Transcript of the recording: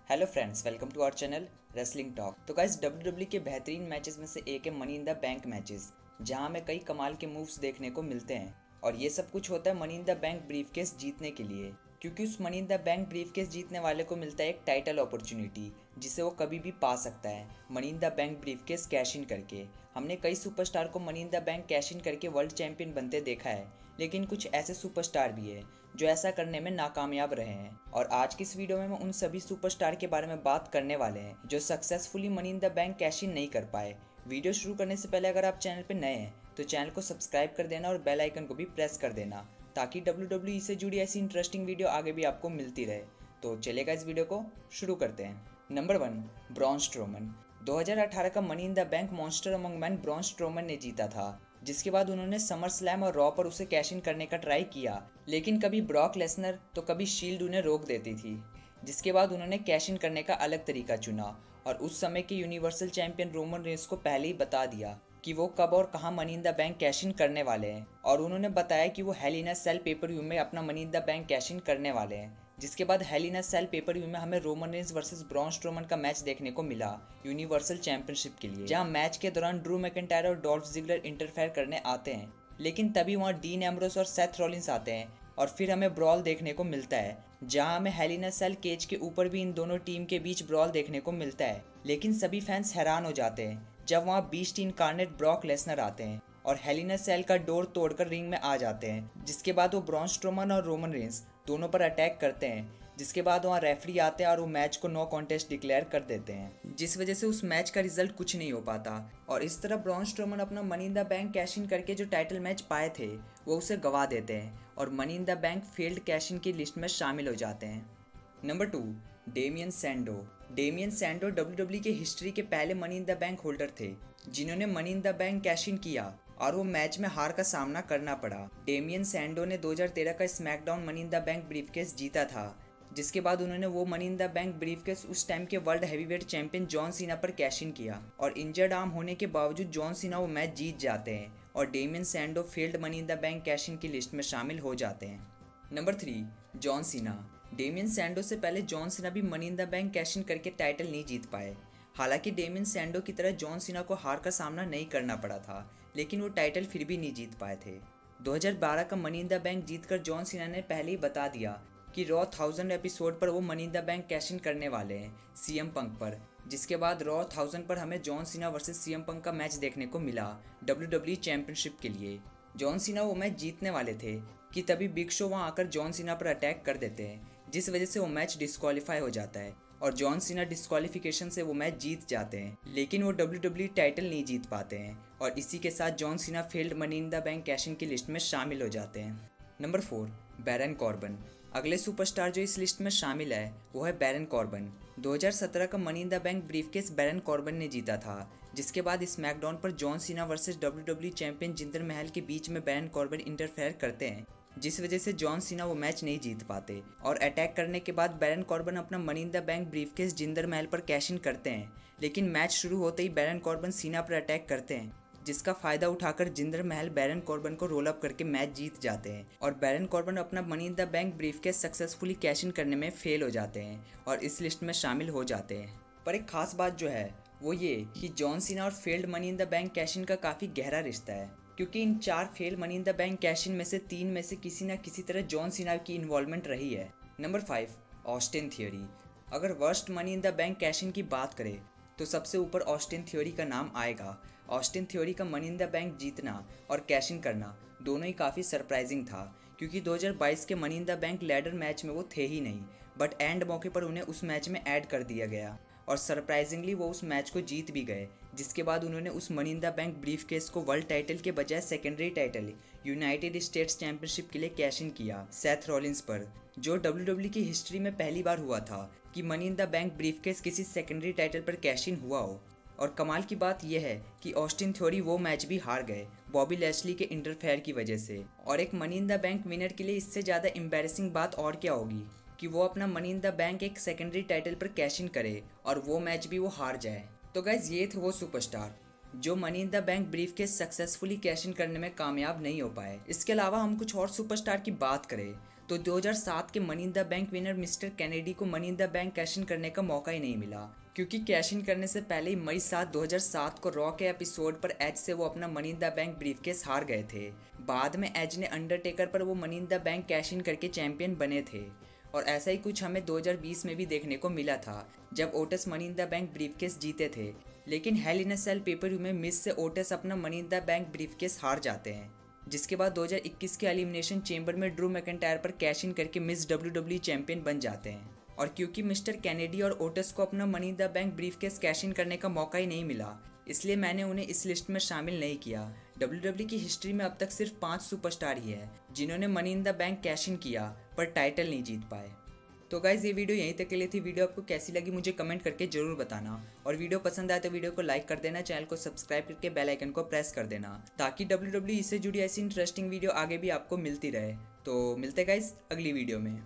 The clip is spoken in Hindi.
Hello friends, welcome to our channel wrestling talk. तो गाइस, WWE के बेहतरीन मैचेस में से एक है money in the bank matches, जहां हमें कई कमाल के मूव्स देखने को मिलते हैं। और ये सब कुछ होता है money in the bank briefcase जीतने के लिए, क्योंकि उस money in the bank briefcase जीतने वाले को मिलता है एक टाइटल अपॉर्चुनिटी, जिसे वो कभी भी पा सकता है money in the bank briefcase cash in करके। हमने कई सुपरस्टार को money in the bank cash in करके वर्ल्ड चैंपियन बनते देखा है, लेकिन कुछ ऐसे सुपरस्टार भी है जो ऐसा करने में नाकामयाब रहे हैं। और आज की इस वीडियो में हम उन सभी सुपरस्टार के बारे में बात करने वाले हैं जो successfully money in the bank cash इन नहीं कर पाए। वीडियो शुरू करने से पहले अगर आप चैनल पर नए हैं तो चैनल को सब्सक्राइब कर देना और बेल आइकन को भी प्रेस कर देना, ताकि WWE से जुड़ी ऐसी इंटरेस्टिंग वीडियो आगे भी आपको मिलती रहे। तो चलेगा, इस वीडियो को शुरू करते हैं। Number 1, Braun Strowman. 2018 का money in the bank monster among man Braun Strowman ने जीता था, जिसके बाद उन्होंने समर स्लैम और रॉ पर उसे कैश इन करने का ट्राई किया, लेकिन कभी ब्रॉक लेसनर तो कभी शील्ड उन्हें रोक देती थी। जिसके बाद उन्होंने कैश इन करने का अलग तरीका चुना और उस समय के यूनिवर्सल चैंपियन रोमन रेंस को पहले ही बता दिया कि वो कब और कहां money in the bank cash in करने वाले हैं। और उन्होंने बताया कि वो हेल इन अ सेल पेपर व्यू में अपना money in the bank cash in करने वाले हैं। जिसके बाद हेल इन अ सेल पेपर व्यू में हमें Roman Reigns versus Braun Strowman का मैच देखने को मिला यूनिवर्सल चैंपियनशिप के लिए, जहां मैच के दौरान ड्रू मैकिंटायर और डॉल्फ जिगलर इंटरफेयर करने आते हैं, लेकिन तभी वहां डीन एम्ब्रोस और सेथ रॉलिंस आते हैं और फिर हमें ब्रॉल देखने को मिलता है, जहां हमें हेल इन अ सेल केज के ऊपर भी इन दोनों टीम के बीच ब्रॉल देखने को मिलता है। लेकिन सभी फैंस हैरान हो जाते हैं जब वहां बीस्ट इनकार्नेट ब्रॉक लेसनर आते हैं और हेल इन अ सेल का डोर तोड़कर रिंग में आ जाते हैं। जिसके बाद वो ब्रॉन स्ट्रोमन और रोमन रेंस दोनों पर अटैक करते हैं, जिसके बाद वहाँ रेफरी आते हैं और वो मैच को नो कॉन्टेस्ट डिक्लेयर कर देते हैं, जिस वजह से उस मैच का रिजल्ट कुछ नहीं हो पाता। और इस तरह ब्रॉन स्ट्रोमन अपना money in the bank cash in करके जो टाइटल मैच पाए थे वो उसे गवा देते हैं और money in the bank failed cash in की लिस्ट में शामिल हो जाते हैं। नंबर 2, डेमियन सैंडो। डेमियन सैंडो WWE के हिस्ट्री के पहले money in the bank holder थे जिन्होंने money in the bank cash इन किया और वो मैच में हार का सामना करना पड़ा। डेमियन सैंडो ने 2013 का SmackDown money in the bank briefcase जीता था, जिसके बाद उन्होंने वो money in the bank briefcase उस टाइम के world heavyweight champion John Cena पर कैश इन किया। और इंजर्ड आर्म होने के बावजूद जॉन सीना वो मैच जीत जाते हैं और Damian Sandow failed money in the bank cash in की लिस्ट में शामिल हो जाते हैं। Number 3, John Cena. Damian Sandow से पहले जॉन सीना भी money in the bank cash in करके टाइटल नहीं जीत पाए। हालांकि डेमियन सैंडो की तरह जॉन सीना को हार का सामना नहीं करना पड़ा था, लेकिन वो टाइटल फिर भी नहीं जीत पाए थे। 2012 का मनी इन द बैंक जीतकर जॉन सीना ने पहले ही बता दिया कि रॉ 1000 एपिसोड पर वो money in the bank cash in करने वाले हैं CM पंक पर। जिसके बाद रॉ 1000 पर हमें जॉन सीना वर्सेस CM पंक का मैच देखने को मिला WWE चैंपियनशिप के लिए। जॉन सीना वो मैच जीतने वाले थे कि तभी बिग शो वहाँ आकर जॉन सीना पर अटैक कर देते हैं, जिस वजह से वो मैच डिस्क्वालीफाई हो जाता है और जॉन सीना डिस्क्वालिफिकेशन से वो मैच जीत जाते हैं, लेकिन वो WWE टाइटल नहीं जीत पाते हैं और इसी के साथ John Cena failed money in the bank cash in की लिस्ट में शामिल हो जाते हैं। Number 4, Baron Corbin. अगले सुपरस्टार जो इस लिस्ट में शामिल है वो है बैरन कॉर्बन। 2017 का money in the bank briefcase Baron Corbin ने जीता था, जिसके बाद स्मैकडाउन पर John Cena versus WWE champion Jinder महल के बीच में बैरन कॉर्बन इंटरफेयर करते हैं, जिस वजह से जॉन सीना वो मैच नहीं जीत पाते। और अटैक करने के बाद बैरन कॉर्बन अपना money in the bank briefcase Jinder महल पर कैश इन करते हैं, लेकिन मैच शुरू होते ही बैरन कॉर्बन सीना पर अटैक करते हैं, जिसका फायदा उठाकर जिंदर महल बैरन कॉर्बन को रोल अप करके मैच जीत जाते हैं और बैरन कॉर्बन अपना money in the bank briefcase successfully cash in करने में फेल हो जाते हैं और इस लिस्ट में शामिल हो जाते हैं। पर एक खास बात जो है वो ये कि जॉन सीना और failed money in the bank cash इन का काफ़ी गहरा रिश्ता है, क्योंकि इन 4 fail money in the bank cash इन में से 3 में से किसी न किसी तरह जॉन सीना की इन्वॉल्वमेंट रही है। Number 5, Austin theory. अगर worst money in the bank cash in की बात करें तो सबसे ऊपर ऑस्टिन थियोरी का नाम आएगा। ऑस्टिन थियोरी का मनी इन द बैंक जीतना और कैश इन करना दोनों ही काफ़ी सरप्राइजिंग था, क्योंकि 2022 के money in the bank ladder match में वो थे ही नहीं, बट एंड मौके पर उन्हें उस मैच में ऐड कर दिया गया और सरप्राइजिंगली वो उस मैच को जीत भी गए। जिसके बाद उन्होंने उस money in the bank briefcase को वर्ल्ड टाइटल के बजाय secondary title United states championship के लिए कैश इन किया सेथ रॉलिंस पर, जो WWE की हिस्ट्री में पहली बार हुआ था कि money in the bank briefcase किसी सेकेंडरी टाइटल पर कैश इन हुआ हो। और कमाल की बात यह है कि ऑस्टिन थ्योरी वो मैच भी हार गए बॉबी लैशली के इंटरफेयर की वजह से। और एक money in the bank winner के लिए इससे ज़्यादा एम्बैरेसिंग बात और क्या होगी कि वो अपना मनी इन द बैंक एक सेकेंडरी टाइटल पर कैश इन करे और वो मैच भी वो हार जाए। तो गाइज, ये थे वो सुपरस्टार जो money in the bank briefcase successfully cash in करने में कामयाब नहीं हो पाए। इसके अलावा हम कुछ और सुपरस्टार की बात करें तो 2007 के money in the bank winner mister Kennedy को money in the bank cash in करने का मौका ही नहीं मिला, क्योंकि कैश इन करने से पहले ही मई 7, 2007 को रॉ के एपिसोड पर एज से वो अपना money in the bank briefcase हार गए थे। बाद में एज ने अंडरटेकर पर वो money in the bank cash in करके चैंपियन बने थे। और ऐसा ही कुछ हमें 2020 में भी देखने को मिला था, जब oats money in the bank briefcase जीते थे। लेकिन हेल इन अ सेल पेपर व्यू में मिस से ओटस अपना money in the bank briefcase हार जाते हैं, जिसके बाद 2021 के एलिमिनेशन चेंबर में ड्रू मैकिंटायर पर कैश इन करके मिस WWE चैंपियन बन जाते हैं। और क्योंकि मिस्टर कैनेडी और ओटस को अपना money in the bank briefcase cash in करने का मौका ही नहीं मिला, इसलिए मैंने उन्हें इस लिस्ट में शामिल नहीं किया। WWE की हिस्ट्री में अब तक सिर्फ 5 सुपरस्टार ही है जिन्होंने money in the bank cash इन किया पर टाइटल नहीं जीत पाए। तो गाइज ये वीडियो यहीं तक के लिए थी। वीडियो आपको कैसी लगी मुझे कमेंट करके जरूर बताना, और वीडियो पसंद आए तो वीडियो को लाइक कर देना, चैनल को सब्सक्राइब करके बेल आइकन को प्रेस कर देना, ताकि WWE से जुड़ी ऐसी इंटरेस्टिंग वीडियो आगे भी आपको मिलती रहे। तो मिलते गाइज अगली वीडियो में।